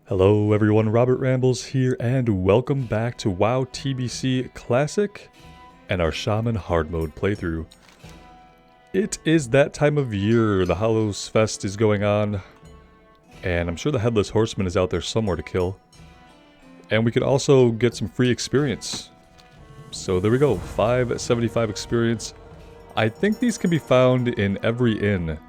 Hello everyone, Robert Rambles here, and welcome back to WoW TBC Classic and our Shaman Hardmode playthrough. It is that time of year, the Hallows Fest is going on, and I'm sure the Headless Horseman is out there somewhere to kill. And we can also get some free experience. So there we go, 575 experience. I think these can be found in every inn.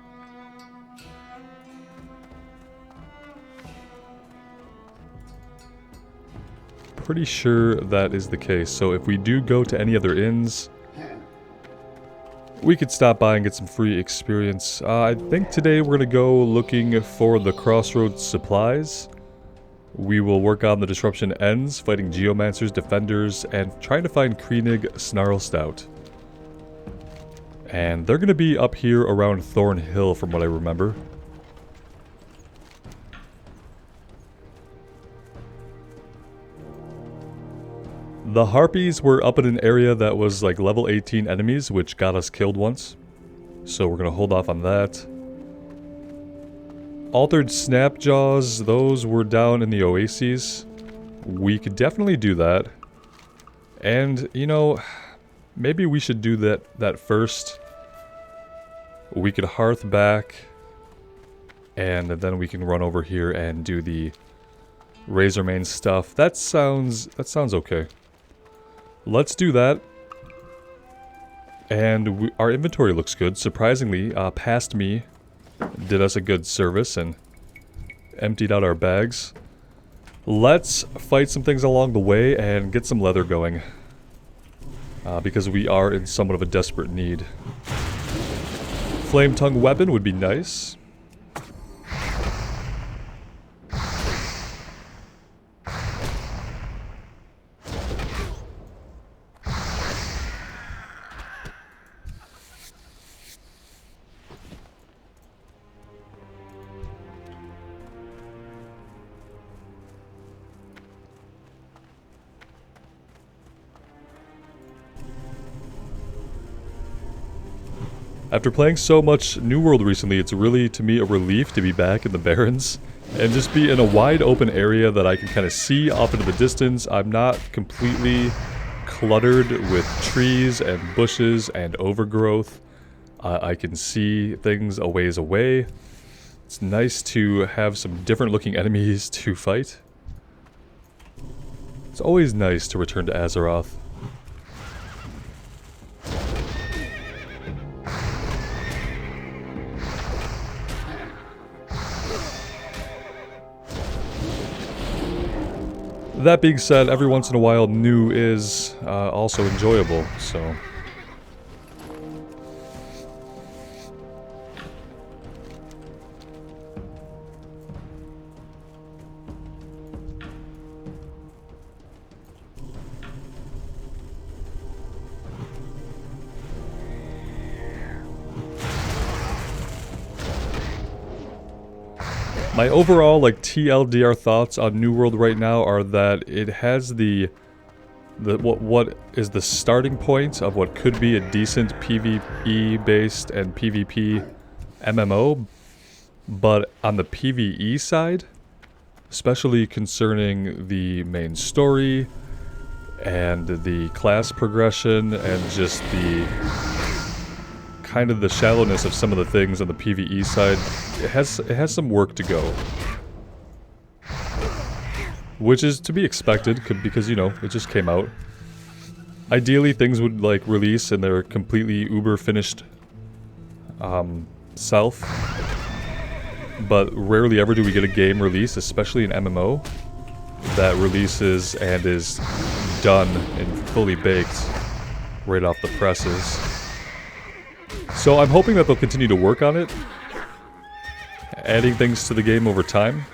Pretty sure that is the case. So if we do go to any other inns, we could stop by and get some free experience. I think today we're going to go looking for the Crossroads supplies. We will work on the Disruption Ends, fighting Geomancers, Defenders, and trying to find Kreenig Snarl Stout. And they're going to be up here around Thornhill from what I remember. The Harpies were up in an area that was like level 18 enemies, which got us killed once. So we're going to hold off on that. Altered Snapjaws, those were down in the Oases. We could definitely do that. And, you know, maybe we should do that first. We could hearth back. And then we can run over here and do the Razormane stuff. That sounds okay. Let's do that. And our inventory looks good. Surprisingly, Past Me did us a good service and emptied out our bags. Let's fight some things along the way and get some leather going. Because we are in somewhat of a desperate need. Flame Tongue weapon would be nice. After playing so much New World recently, it's really, to me, a relief to be back in the Barrens and just be in a wide open area that I can kind of see off into the distance. I'm not completely cluttered with trees and bushes and overgrowth. I can see things a ways away. It's nice to have some different looking enemies to fight. It's always nice to return to Azeroth. That being said, every once in a while, new is also enjoyable, so... My overall, like, TLDR thoughts on New World right now are that it has what is the starting point of what could be a decent PvE-based and PvP MMO, but on the PvE side, especially concerning the main story and the class progression and just the kind of the shallowness of some of the things on the PvE side, it has some work to go. Which is to be expected, because, you know, it just came out. Ideally, things would, like, release in their completely uber-finished self. But rarely ever do we get a game release, especially an MMO, that releases and is done and fully baked right off the presses. So I'm hoping that they'll continue to work on it, adding things to the game over time,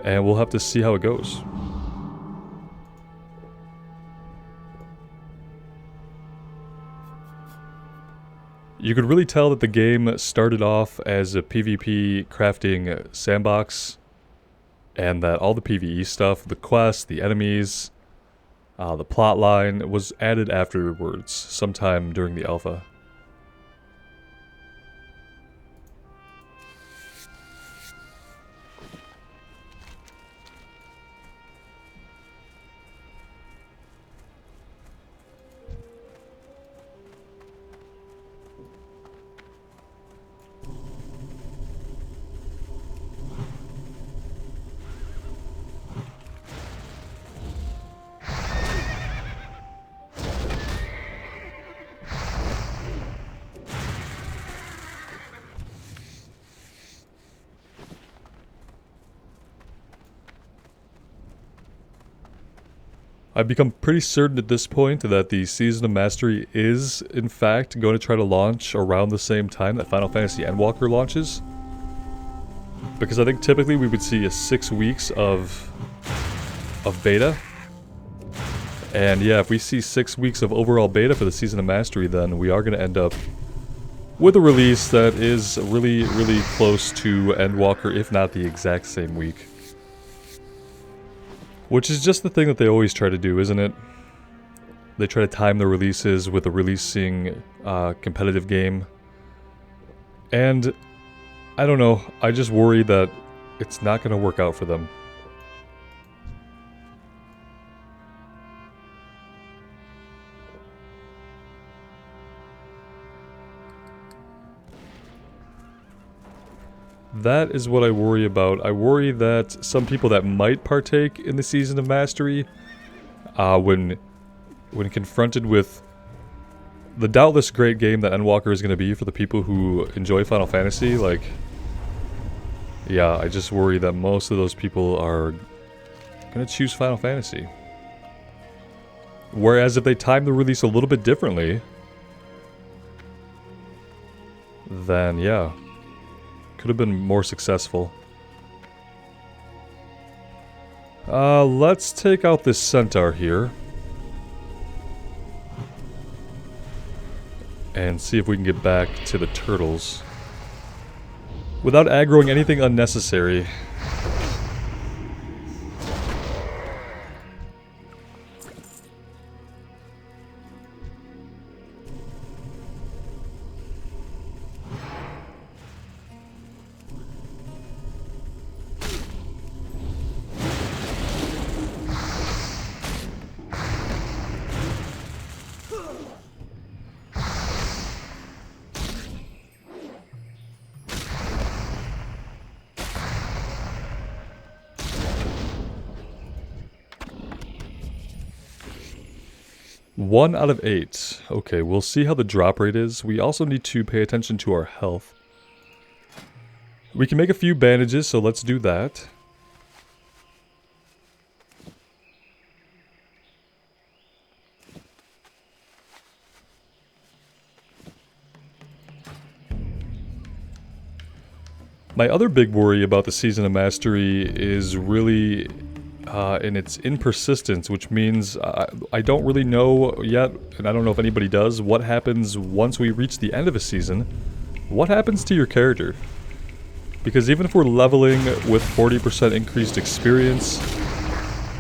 and we'll have to see how it goes. You could really tell that the game started off as a PvP crafting sandbox, and that all the PvE stuff, the quests, the enemies, the plotline was added afterwards, sometime during the alpha. I've become pretty certain at this point that the Season of Mastery is, in fact, going to try to launch around the same time that Final Fantasy Endwalker launches. Because I think typically we would see a 6 weeks of beta. And yeah, if we see 6 weeks of overall beta for the Season of Mastery, then we are going to end up with a release that is really, really close to Endwalker, if not the exact same week. Which is just the thing that they always try to do, isn't it? They try to time their releases with a releasing competitive game. And I don't know, I just worry that it's not going to work out for them. That is what I worry about. I worry that some people that might partake in the Season of Mastery, when confronted with the doubtless great game that Endwalker is going to be for the people who enjoy Final Fantasy, like, yeah, I just worry that most of those people are going to choose Final Fantasy. Whereas if they time the release a little bit differently, then yeah, could have been more successful. Let's take out this centaur here. And see if we can get back to the turtles. Without aggroing anything unnecessary. One out of 8. Okay, we'll see how the drop rate is. We also need to pay attention to our health. We can make a few bandages, so let's do that. My other big worry about the Season of Mastery is really in its impersistence, which means I don't really know yet, and I don't know if anybody does, what happens once we reach the end of a season. What happens to your character? Because even if we're leveling with 40% increased experience,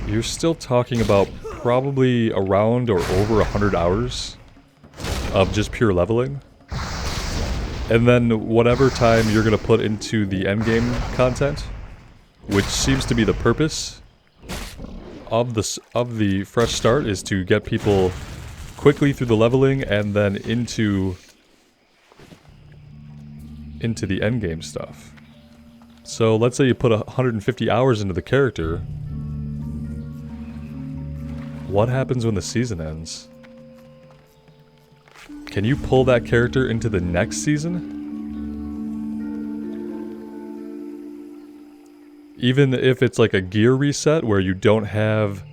you're still talking about probably around or over 100 hours of just pure leveling. And then whatever time you're going to put into the endgame content, which seems to be the purpose of the fresh start, is to get people quickly through the leveling and then into the endgame stuff. So let's say you put 150 hours into the character. What happens when the season ends? Can you pull that character into the next season? Even if it's like a gear reset where you don't have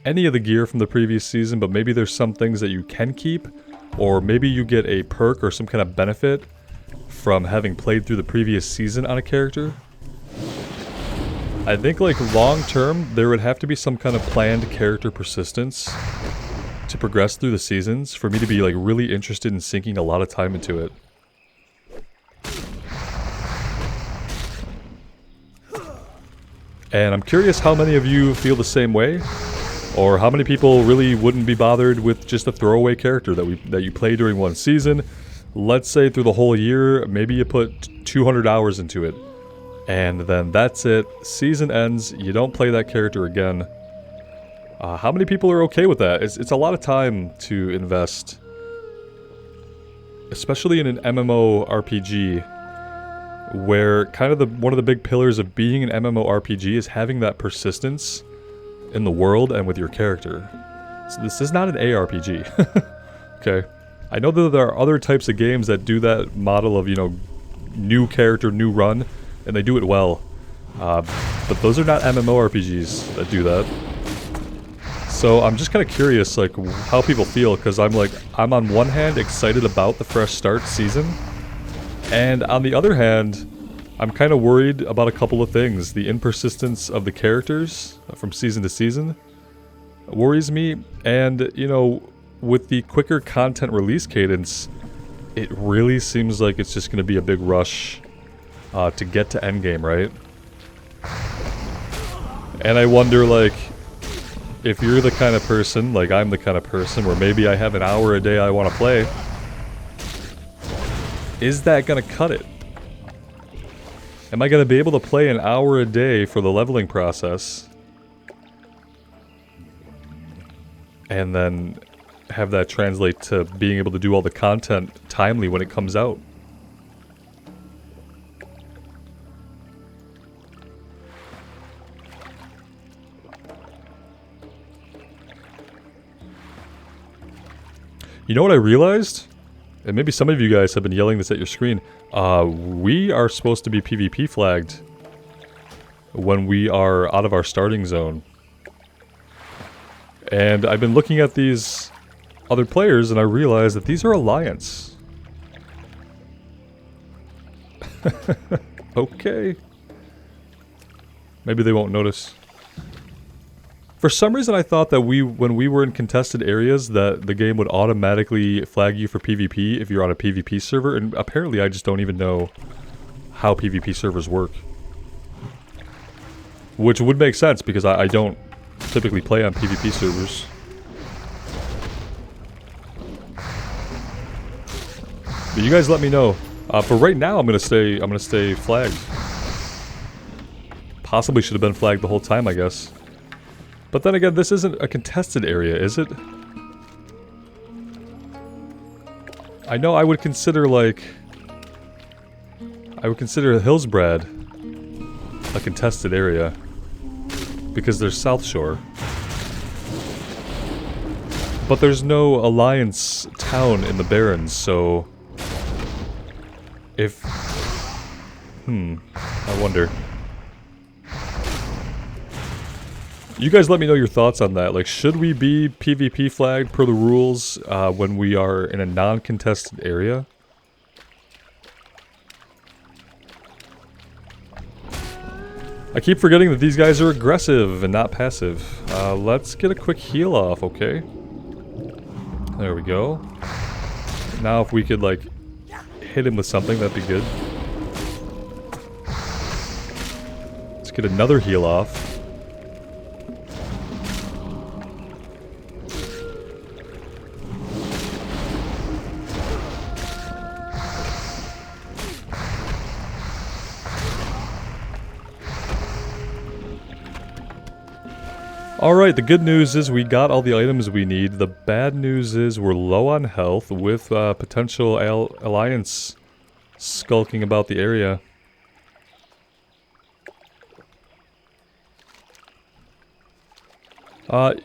any of the gear from the previous season, but maybe there's some things that you can keep, or maybe you get a perk or some kind of benefit from having played through the previous season on a character. I think like long term, there would have to be some kind of planned character persistence to progress through the seasons for me to be like really interested in sinking a lot of time into it. And I'm curious how many of you feel the same way, or how many people really wouldn't be bothered with just a throwaway character that you play during one season. Let's say through the whole year, maybe you put 200 hours into it, and then that's it. Season ends, you don't play that character again. How many people are okay with that? It's a lot of time to invest, especially in an MMORPG, where kind of one of the big pillars of being an MMORPG is having that persistence in the world and with your character. So this is not an ARPG. Okay. I know that there are other types of games that do that model of, you know, new character, new run, and they do it well. But those are not MMORPGs that do that. So I'm just kind of curious, like, how people feel, because I'm on one hand excited about the fresh start season, and on the other hand, I'm kind of worried about a couple of things. The impersistence of the characters from season to season worries me, and, you know, with the quicker content release cadence, it really seems like it's just going to be a big rush to get to endgame, right? And I wonder, like, if you're the kind of person, like I'm the kind of person, where maybe I have an hour a day I want to play, is that going to cut it? Am I going to be able to play an hour a day for the leveling process? And then have that translate to being able to do all the content timely when it comes out? You know what I realized? And maybe some of you guys have been yelling this at your screen. We are supposed to be PvP flagged when we are out of our starting zone. And I've been looking at these other players and I realized that these are Alliance. Okay. Maybe they won't notice. For some reason I thought that when we were in contested areas that the game would automatically flag you for PvP if you're on a PvP server, and apparently I just don't even know how PvP servers work. Which would make sense because I don't typically play on PvP servers. But you guys let me know. For right now I'm gonna stay flagged. Possibly should have been flagged the whole time, I guess. But then again, this isn't a contested area, is it? I know I would consider, like... I would consider Hillsbrad a contested area. Because there's South Shore. But there's no Alliance town in the Barrens, so... If... I wonder. You guys let me know your thoughts on that. Like, should we be PvP flagged per the rules when we are in a non-contested area? I keep forgetting that these guys are aggressive and not passive. Let's get a quick heal off, okay? There we go. Now if we could, like, hit him with something, that'd be good. Let's get another heal off. Alright, the good news is we got all the items we need. The bad news is we're low on health with potential Alliance skulking about the area.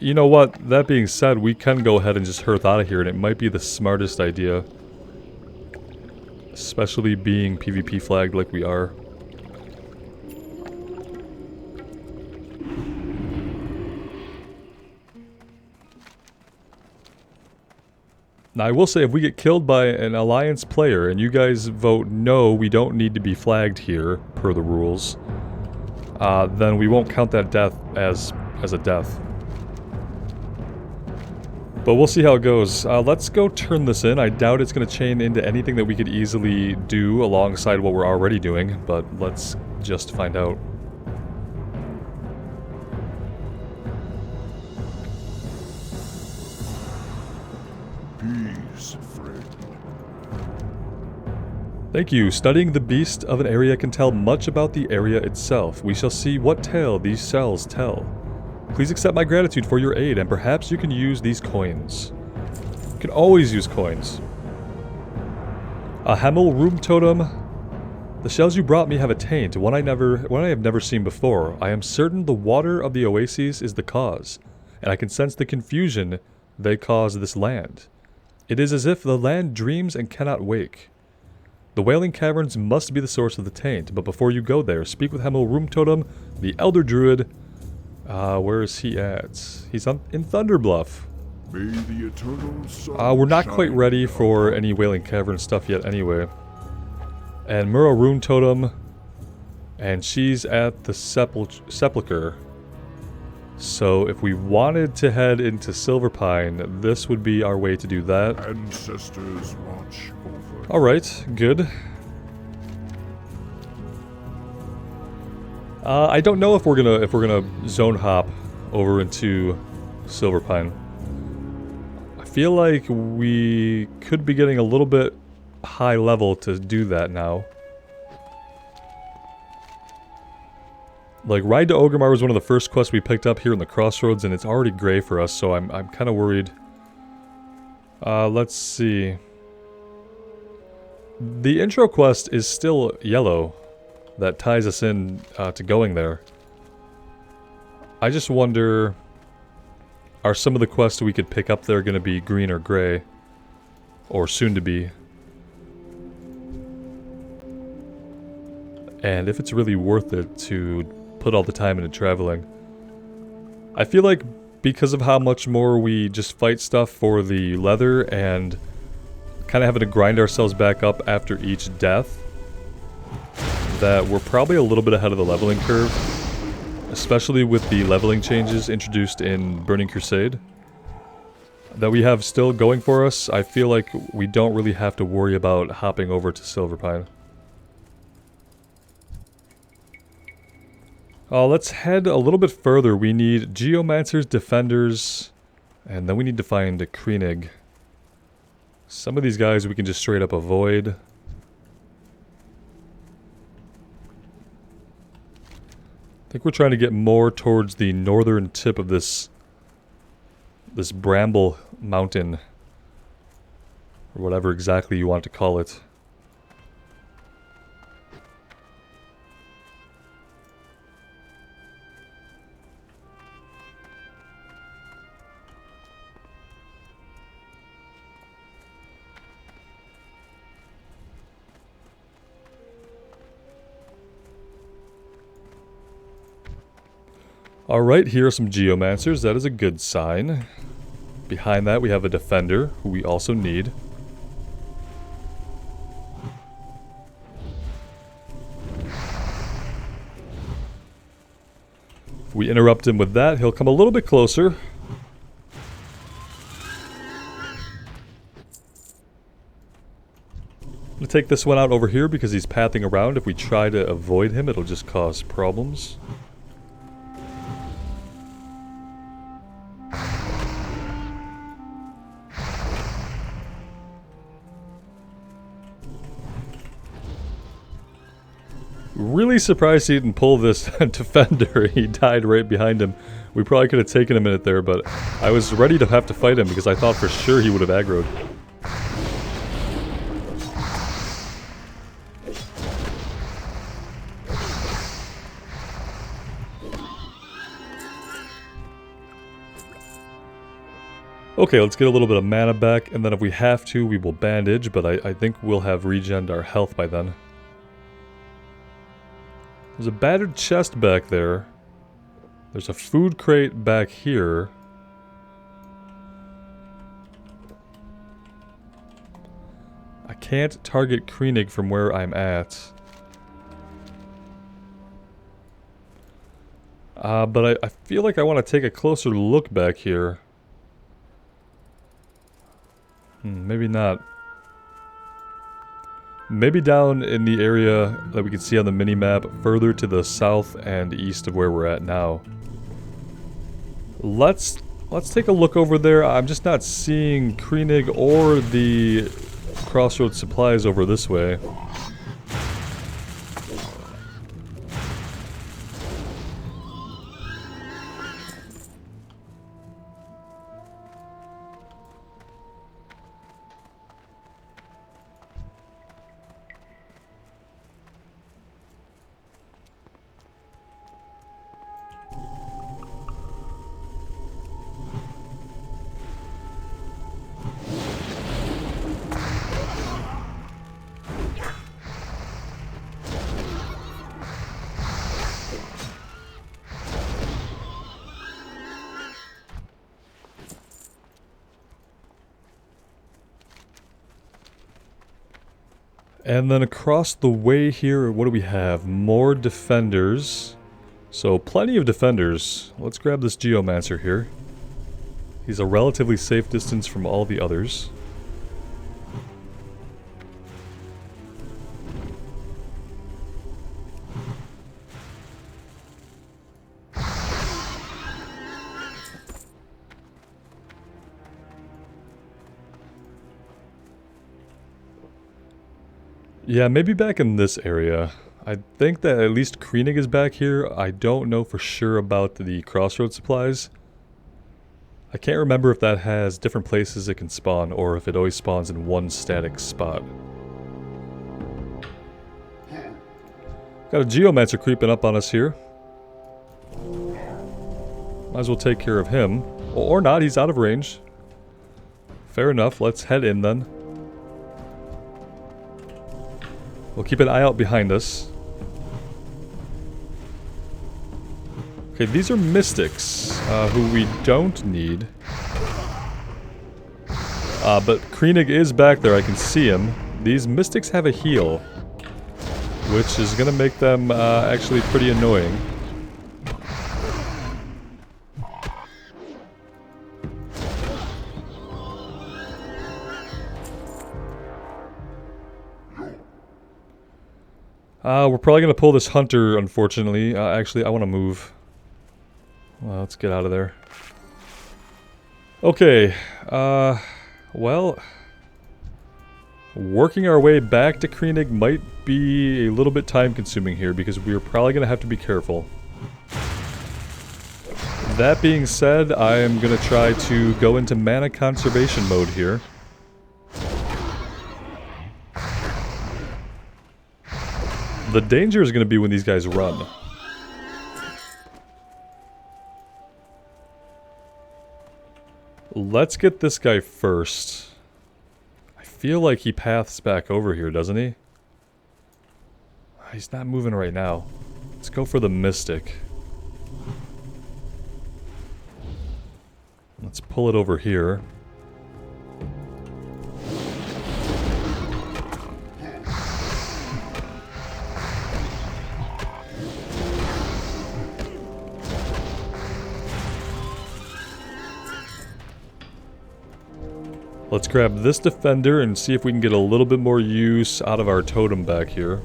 You know what? That being said, we can go ahead and just hearth out of here, and it might be the smartest idea. Especially being PvP flagged like we are. Now, I will say, if we get killed by an Alliance player, and you guys vote no, we don't need to be flagged here, per the rules, then we won't count that death as a death. But we'll see how it goes. Let's go turn this in. I doubt it's going to chain into anything that we could easily do alongside what we're already doing, but let's just find out. Thank you. Studying the beast of an area can tell much about the area itself. We shall see what tale these cells tell. Please accept my gratitude for your aid, and perhaps you can use these coins. You can always use coins. A Hemel room totem. The shells you brought me have a taint, one I have never seen before. I am certain the water of the oases is the cause, and I can sense the confusion they cause this land. It is as if the land dreams and cannot wake. The Wailing Caverns must be the source of the taint, but before you go there, speak with Hemel Room Totem, the Elder Druid, Where is he at? He's in Thunderbluff. May the eternal sun We're not quite shine ready for upon any Wailing Cavern stuff yet anyway. And Muro Rune Totem. And she's at the Sepulchre. So if we wanted to head into Silverpine, this would be our way to do that. Ancestors watch over. Alright, good. I don't know if we're gonna zone hop over into Silverpine. I feel like we could be getting a little bit high level to do that now. Like, Ride to Orgrimmar was one of the first quests we picked up here in the Crossroads, and it's already gray for us, so I'm kind of worried. Let's see. The intro quest is still yellow. That ties us in to going there. I just wonder, are some of the quests we could pick up there going to be green or gray? Or soon to be? And if it's really worth it to put all the time into traveling. I feel like because of how much more we just fight stuff for the leather and kind of having to grind ourselves back up after each death, that we're probably a little bit ahead of the leveling curve, especially with the leveling changes introduced in Burning Crusade that we have still going for us. I feel like we don't really have to worry about hopping over to Silverpine. Let's head a little bit further. We need Geomancers, Defenders, and then we need to find Kreenig. Some of these guys we can just straight up avoid. I think we're trying to get more towards the northern tip of this bramble mountain, or whatever exactly you want to call it. Alright, here are some Geomancers. That is a good sign. Behind that we have a Defender, who we also need. If we interrupt him with that, he'll come a little bit closer. I'm going to take this one out over here because he's pathing around. If we try to avoid him, it'll just cause problems. Really surprised he didn't pull this Defender. He died right behind him. We probably could have taken a minute there, but I was ready to have to fight him because I thought for sure he would have aggroed. Okay, let's get a little bit of mana back, and then if we have to, we will bandage, but I think we'll have regened our health by then. There's a battered chest back there. There's a food crate back here. I can't target Kreenig from where I'm at. But I feel like I want to take a closer look back here. Maybe not. Maybe down in the area that we can see on the mini-map, further to the south and east of where we're at now. Let's take a look over there. I'm just not seeing Kreenig or the Crossroads supplies over this way. And then across the way here, what do we have? More defenders. So plenty of defenders. Let's grab this Geomancer here. He's a relatively safe distance from all the others. Yeah, maybe back in this area. I think that at least Krennic is back here. I don't know for sure about the crossroad supplies. I can't remember if that has different places it can spawn or if it always spawns in one static spot. Got a Geomancer creeping up on us here. Might as well take care of him. Or not, he's out of range. Fair enough, let's head in then. We'll keep an eye out behind us. Okay, these are mystics, who we don't need. But Krennic is back there, I can see him. These mystics have a heal, which is gonna make them actually pretty annoying. We're probably going to pull this hunter, unfortunately. Actually, I want to move. Well, let's get out of there. Okay. Well, working our way back to Krennic might be a little bit time-consuming here because we're probably going to have to be careful. That being said, I am going to try to go into mana conservation mode here. The danger is going to be when these guys run. Let's get this guy first. I feel like he paths back over here, doesn't he? He's not moving right now. Let's go for the Mystic. Let's pull it over here. Let's grab this defender and see if we can get a little bit more use out of our totem back here.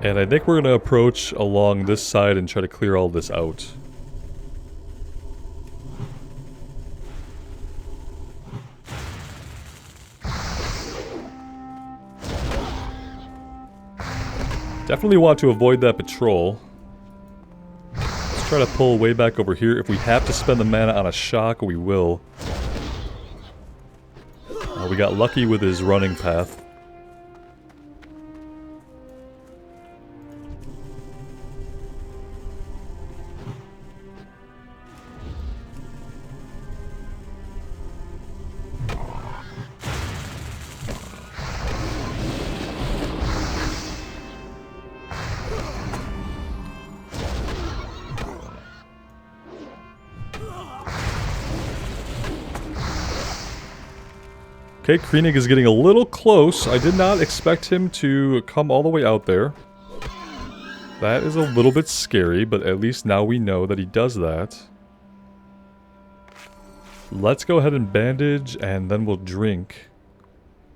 And I think we're going to approach along this side and try to clear all this out. Definitely want to avoid that patrol. Let's try to pull way back over here. If we have to spend the mana on a shock, we will. We got lucky with his running path. Okay, Krennic is getting a little close. I did not expect him to come all the way out there. That is a little bit scary, but at least now we know that he does that. Let's go ahead and bandage, and then we'll drink.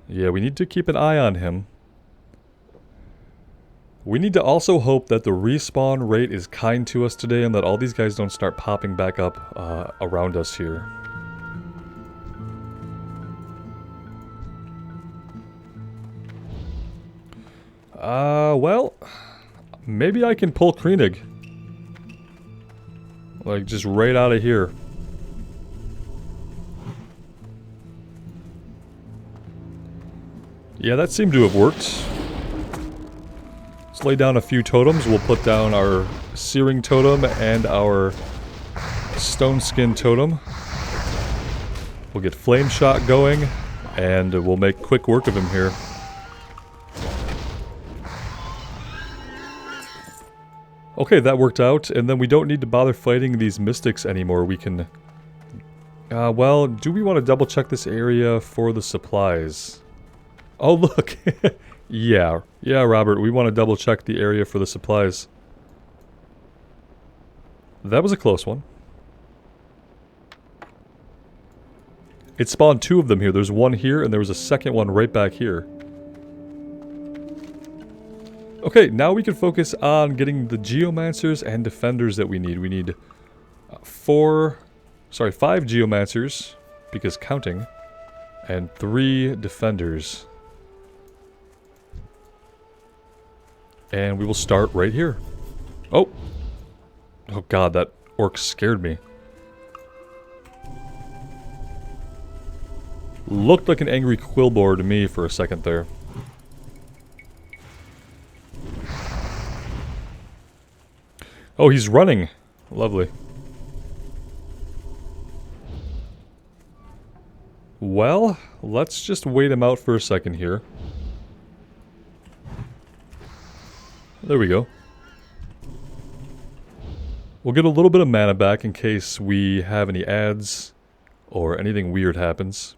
Yeah, we need to keep an eye on him. We need to also hope that the respawn rate is kind to us today and that all these guys don't start popping back up around us here. Well, maybe I can pull Krennic. Like, just right out of here. Yeah, that seemed to have worked. Let's lay down a few totems. We'll put down our searing totem and our stone skin totem. We'll get flame shot going, and we'll make quick work of him here. Okay, that worked out, and then we don't need to bother fighting these mystics anymore. We can... well, do we want to double check this area for the supplies? Oh, look! Yeah, Robert, we want to double check the area for the supplies. That was a close one. It spawned 2 of them here. There's one here, and there was a second one right back here. Okay, now we can focus on getting the Geomancers and Defenders that we need. We need 5 Geomancers, because counting, and 3 Defenders. And we will start right here. Oh! Oh god, that orc scared me. Looked like an angry Quillboar to me for a second there. Oh, he's running. Lovely. Well, let's just wait him out for a second here. There we go. We'll get a little bit of mana back in case we have any adds or anything weird happens.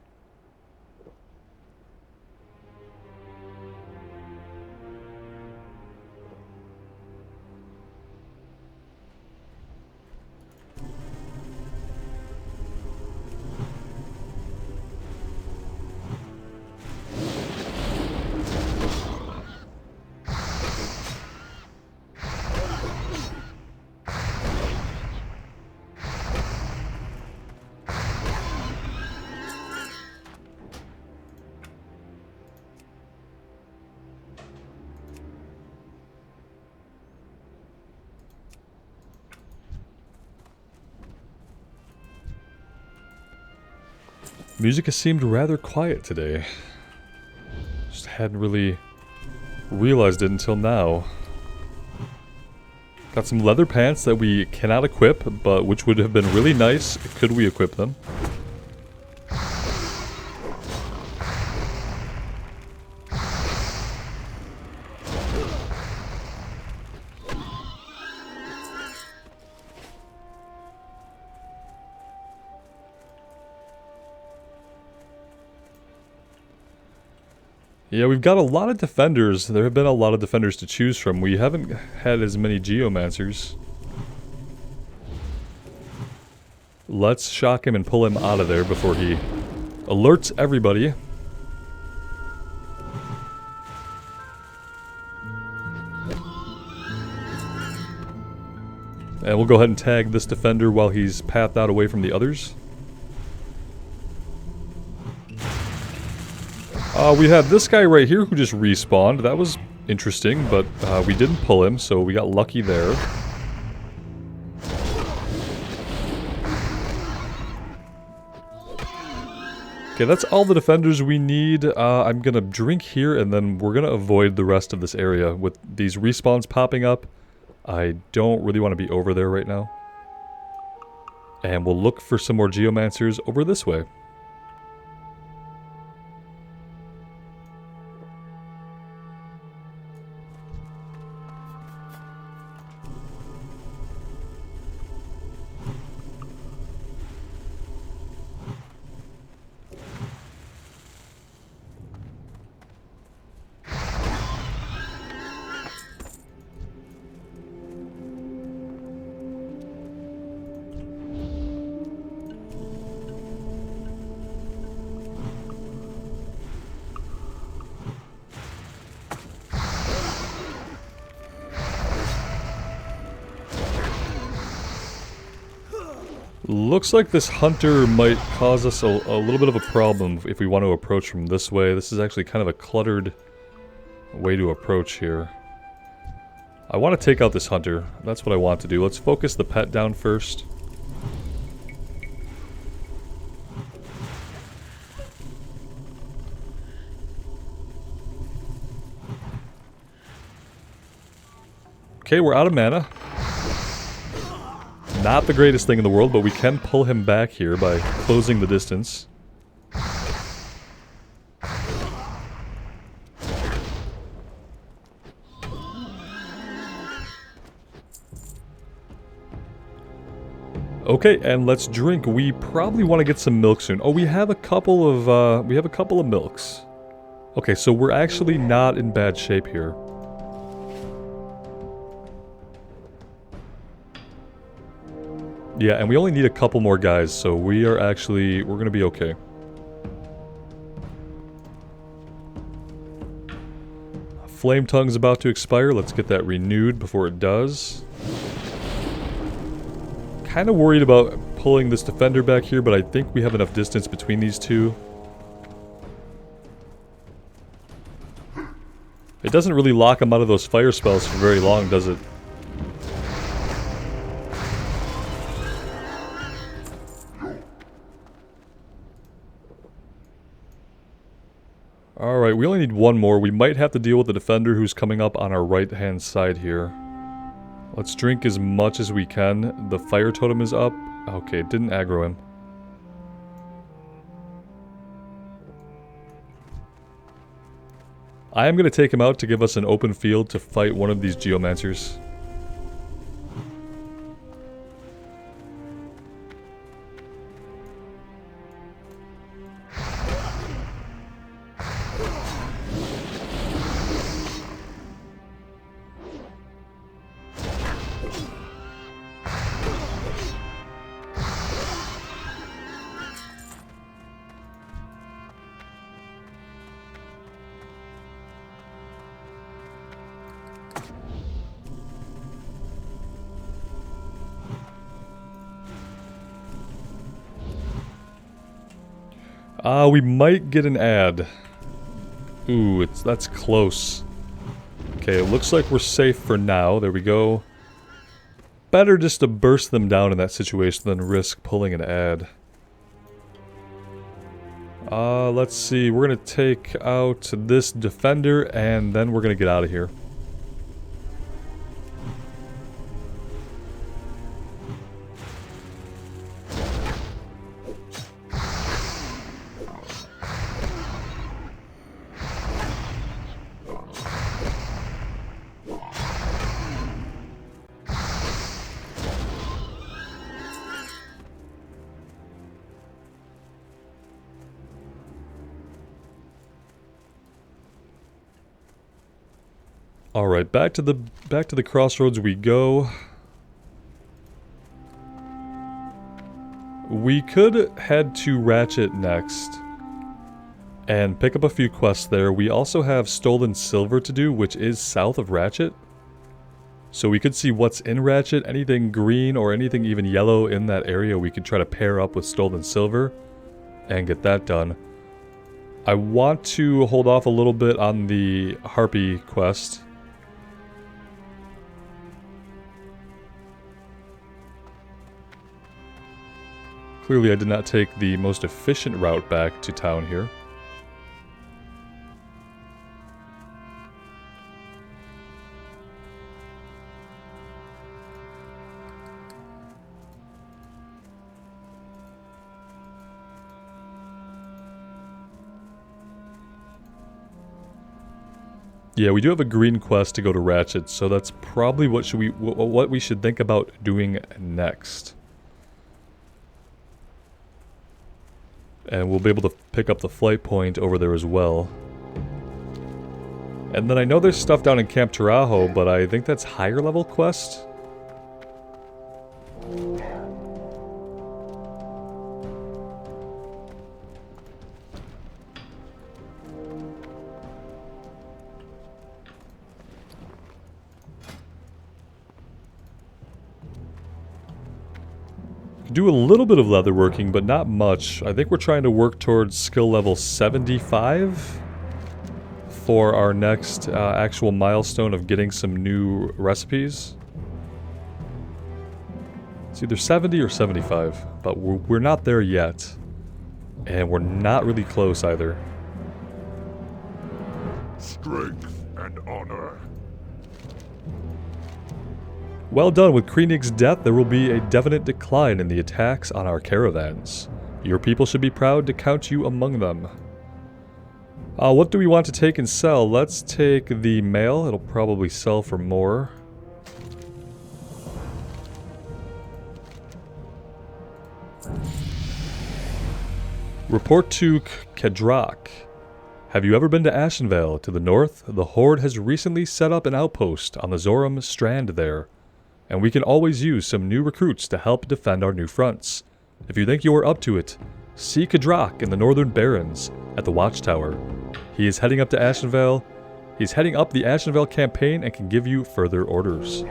Music has seemed rather quiet today. Just hadn't really realized it until now. Got some leather pants that we cannot equip, but which would have been really nice could we equip them. Yeah, we've got a lot of defenders. There have been a lot of defenders to choose from. We haven't had as many Geomancers. Let's shock him and pull him out of there before he alerts everybody. And we'll go ahead and tag this defender while he's pathed out away from the others. We have this guy right here who just respawned. That was interesting, but we didn't pull him, so we got lucky there. Okay, that's all the defenders we need. I'm gonna drink here, and then we're gonna avoid the rest of this area. With these respawns popping up, I don't really want to be over there right now. And we'll look for some more Geomancers over this way. Looks like this hunter might cause us a little bit of a problem if we want to approach from this way. This is actually kind of a cluttered way to approach here. I want to take out this hunter. That's what I want to do. Let's focus the pet down first. Okay, we're out of mana. Not the greatest thing in the world, but we can pull him back here by closing the distance. Okay, and let's drink. We probably want to get some milk soon. Oh, we have a couple of milks. Okay, so we're actually not in bad shape here. Yeah, and we only need a couple more guys, so we're gonna be okay. Flame Tongue's about to expire. Let's get that renewed before it does. Kind of worried about pulling this defender back here, but I think we have enough distance between these two. It doesn't really lock him out of those fire spells for very long, does it? Alright, we only need one more. We might have to deal with the defender who's coming up on our right-hand side here. Let's drink as much as we can. The fire totem is up. Okay, it didn't aggro him. I am going to take him out to give us an open field to fight one of these Geomancers. We might get an ad. Ooh, that's close. Okay, it looks like we're safe for now. There we go. Better just to burst them down in that situation than risk pulling an ad. Let's see. We're gonna take out this defender and then we're gonna get out of here. Alright, back to the crossroads we go. We could head to Ratchet next and pick up a few quests there. We also have Stolen Silver to do, which is south of Ratchet. So we could see what's in Ratchet. Anything green or anything even yellow in that area, we could try to pair up with Stolen Silver and get that done. I want to hold off a little bit on the Harpy quest. Clearly I did not take the most efficient route back to town here. Yeah, we do have a green quest to go to Ratchet, so that's probably what we should think about doing next. And we'll be able to pick up the flight point over there as well. And then I know there's stuff down in Camp Tarajo, but I think that's higher level quest. Do a little bit of leatherworking, but not much. I think we're trying to work towards skill level 75 for our next actual milestone of getting some new recipes. It's either 70 or 75, but we're not there yet. And we're not really close either. Strength and honor. Well done. With Krieg's death, there will be a definite decline in the attacks on our caravans. Your people should be proud to count you among them. What do we want to take and sell? Let's take the mail. It'll probably sell for more. Report to Kedrak. Have you ever been to Ashenvale? To the north, the Horde has recently set up an outpost on the Zoram Strand there, and we can always use some new recruits to help defend our new fronts. If you think you are up to it, see Kedrak in the Northern Barrens at the Watchtower. He is heading up to Ashenvale. He's heading up the Ashenvale campaign and can give you further orders.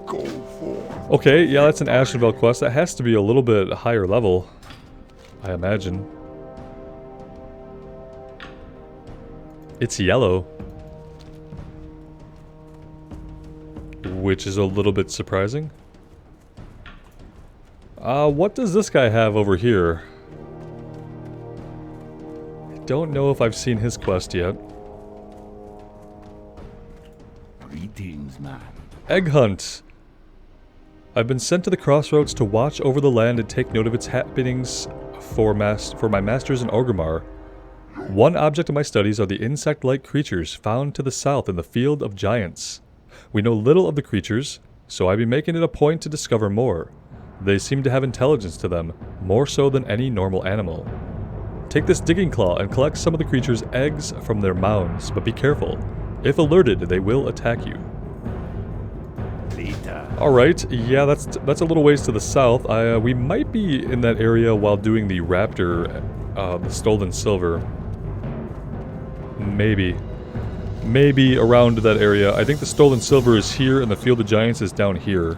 Go forth. Okay, yeah, that's an Ashenvale quest. That has to be a little bit higher level, I imagine. It's yellow, which is a little bit surprising. What does this guy have over here? I don't know if I've seen his quest yet. Greetings, man. Egg hunt. I've been sent to the crossroads to watch over the land and take note of its happenings for my masters in Orgrimmar. One object of my studies are the insect-like creatures found to the south in the Field of Giants. We know little of the creatures, so I've been making it a point to discover more. They seem to have intelligence to them, more so than any normal animal. Take this digging claw and collect some of the creatures' eggs from their mounds, but be careful. If alerted, they will attack you. Alright, yeah, that's a little ways to the south. We might be in that area while doing the Raptor, the Stolen Silver. Maybe around that area. I think the Stolen Silver is here and the Field of Giants is down here.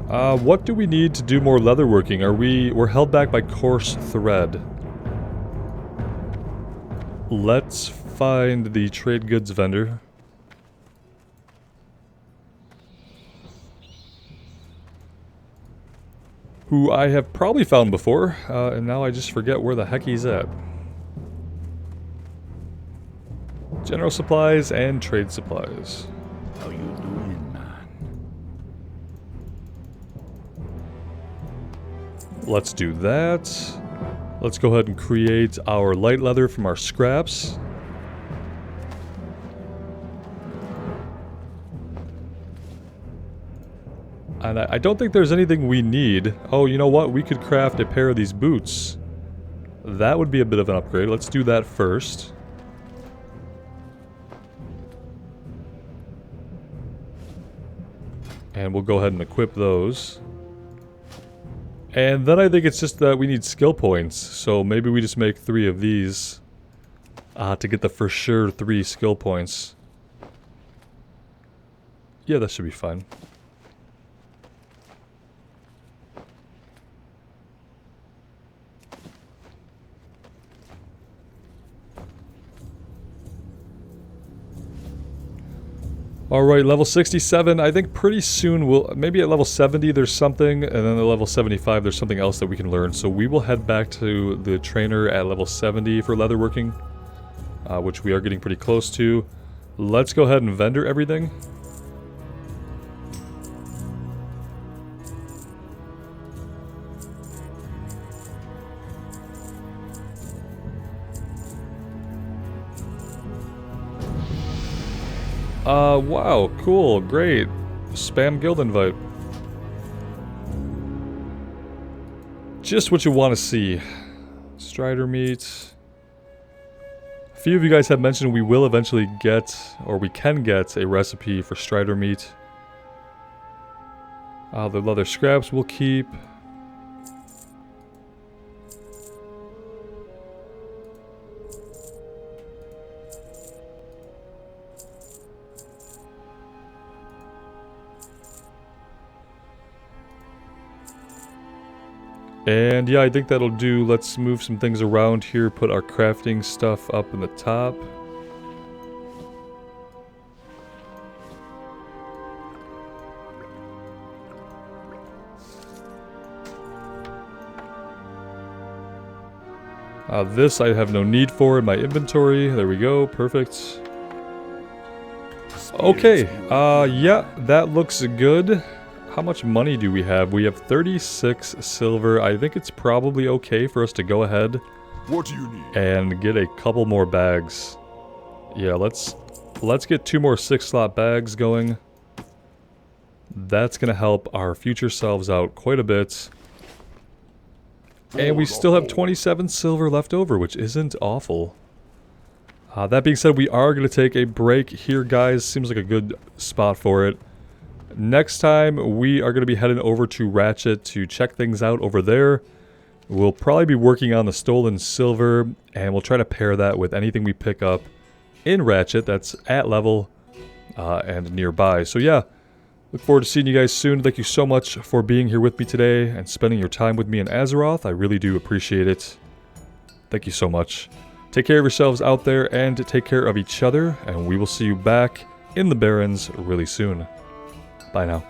What do we need to do more leatherworking? We're held back by coarse thread. Let's find the trade goods vendor. Who I have probably found before, and now I just forget where the heck he's at. General supplies and trade supplies. How you doing, man? Let's do that. Let's go ahead and create our light leather from our scraps. And I don't think there's anything we need. Oh, you know what? We could craft a pair of these boots. That would be a bit of an upgrade. Let's do that first. And we'll go ahead and equip those. And then I think it's just that we need skill points. So maybe we just make 3 of these. To get the for sure 3 skill points. Yeah, that should be fine. Alright, level 67, I think pretty soon we'll, maybe at level 70 there's something, and then at level 75 there's something else that we can learn. So we will head back to the trainer at level 70 for leatherworking, which we are getting pretty close to. Let's go ahead and vendor everything. Wow, cool, great. Spam guild invite. Just what you want to see. Strider meat. A few of you guys have mentioned we will eventually get, or we can get, a recipe for Strider meat. The leather scraps we'll keep. And yeah, I think that'll do. Let's move some things around here, put our crafting stuff up in the top. This I have no need for in my inventory. There we go, perfect. Okay, yeah, that looks good. How much money do we have? We have 36 silver. I think it's probably okay for us to go ahead What do you need? and get a couple more bags. Yeah, let's get 2 more 6-slot bags going. That's gonna help our future selves out quite a bit. And we still have 27 silver left over, which isn't awful. That being said, we are going to take a break here, guys. Seems like a good spot for it. Next time, we are going to be heading over to Ratchet to check things out over there. We'll probably be working on the stolen silver, and we'll try to pair that with anything we pick up in Ratchet that's at level and nearby. So yeah, look forward to seeing you guys soon. Thank you so much for being here with me today and spending your time with me in Azeroth. I really do appreciate it. Thank you so much. Take care of yourselves out there and take care of each other, and we will see you back in the Barrens really soon. Bye now.